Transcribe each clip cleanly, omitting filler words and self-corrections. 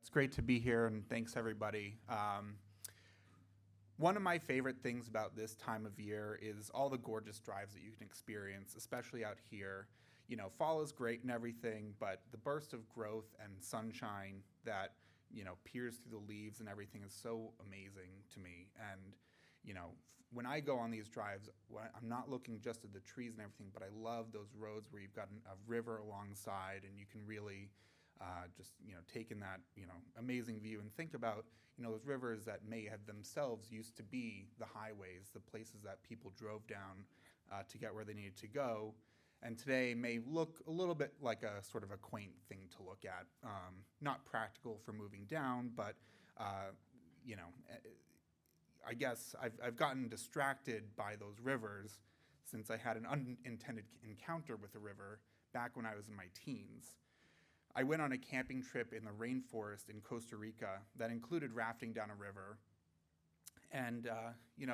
It's great to be here, and thanks everybody. One of my favorite things about this time of year is all the gorgeous drives that you can experience, especially out here. You know, fall is great and everything, but the burst of growth and sunshine that, peers through the leaves and everything is so amazing to me. And, when I go on these drives, I'm not looking just at the trees and everything, but I love those roads where you've got a river alongside and you can really just take in that amazing view and think about those rivers that may have themselves used to be the highways, the places that people drove down to get where they needed to go, and today may look a little bit like a sort of a quaint thing to look at. Not practical for moving down, but I guess I've gotten distracted by those rivers since I had an unintended encounter with a river back when I was in my teens. I went on a camping trip in the rainforest in Costa Rica that included rafting down a river. And,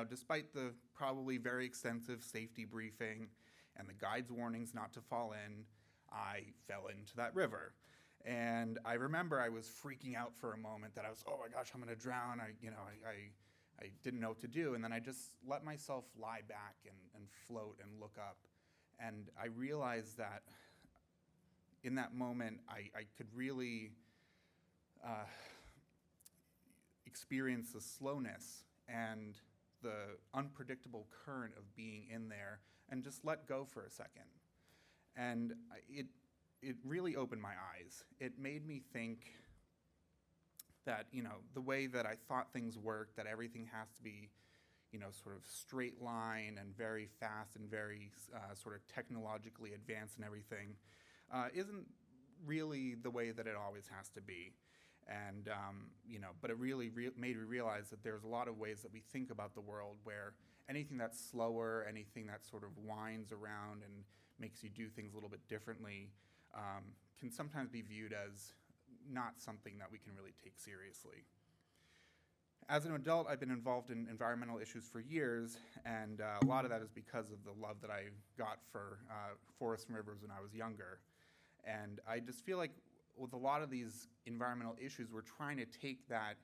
despite the probably very extensive safety briefing and the guide's warnings not to fall in, I fell into that river. And I remember I was freaking out for a moment that I was, oh my gosh, I'm gonna drown. I didn't know what to do. And then I just let myself lie back and float and look up. And I realized that in that moment, I could really experience the slowness and the unpredictable current of being in there and just let go for a second. And it really opened my eyes. It made me think that, the way that I thought things worked, that everything has to be, sort of straight line and very fast and very sort of technologically advanced and everything, isn't really the way that it always has to be. And, but it really made me realize that there's a lot of ways that we think about the world where anything that's slower, anything that sort of winds around and makes you do things a little bit differently can sometimes be viewed as not something that we can really take seriously. As an adult, I've been involved in environmental issues for years, and a lot of that is because of the love that I got for forests and rivers when I was younger. And I just feel like with a lot of these environmental issues, we're trying to take that,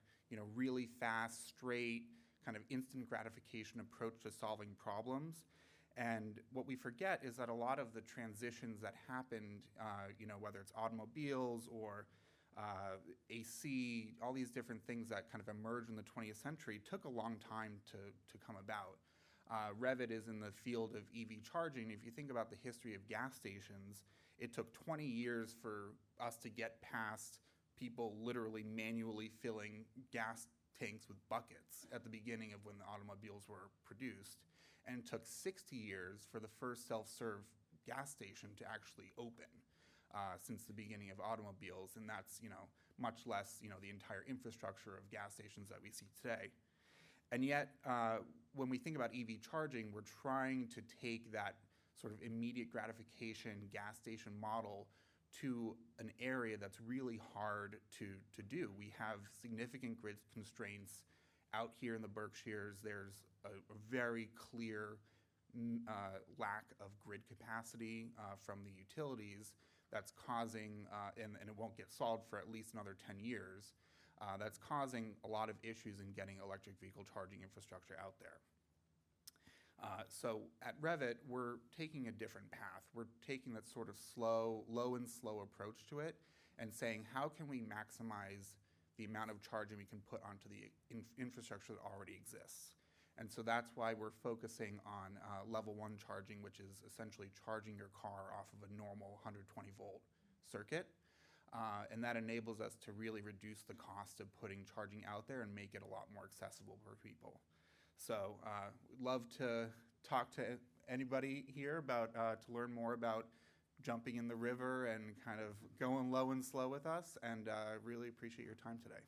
really fast, straight, kind of instant gratification approach to solving problems. And what we forget is that a lot of the transitions that happened, whether it's automobiles or AC, all these different things that kind of emerged in the 20th century took a long time to come about. Revvit is in the field of EV charging. If you think about the history of gas stations, it took 20 years for us to get past people literally manually filling gas tanks with buckets at the beginning of when the automobiles were produced. And it took 60 years for the first self-serve gas station to actually open since the beginning of automobiles. And that's, much less, the entire infrastructure of gas stations that we see today. And yet, when we think about EV charging, we're trying to take that sort of immediate gratification gas station model to an area that's really hard to do. We have significant grid constraints out here in the Berkshires. There's a very clear lack of grid capacity from the utilities that's causing, and it won't get solved for at least another 10 years, that's causing a lot of issues in getting electric vehicle charging infrastructure out there. So at Revvit, we're taking a different path. We're taking that sort of low and slow approach to it and saying, how can we maximize the amount of charging we can put onto the infrastructure that already exists? And so that's why we're focusing on level 1 charging, which is essentially charging your car off of a normal 120-volt circuit. And that enables us to really reduce the cost of putting charging out there and make it a lot more accessible for people. So we'd love to talk to anybody here about to learn more about jumping in the river and kind of going low and slow with us, and really appreciate your time today.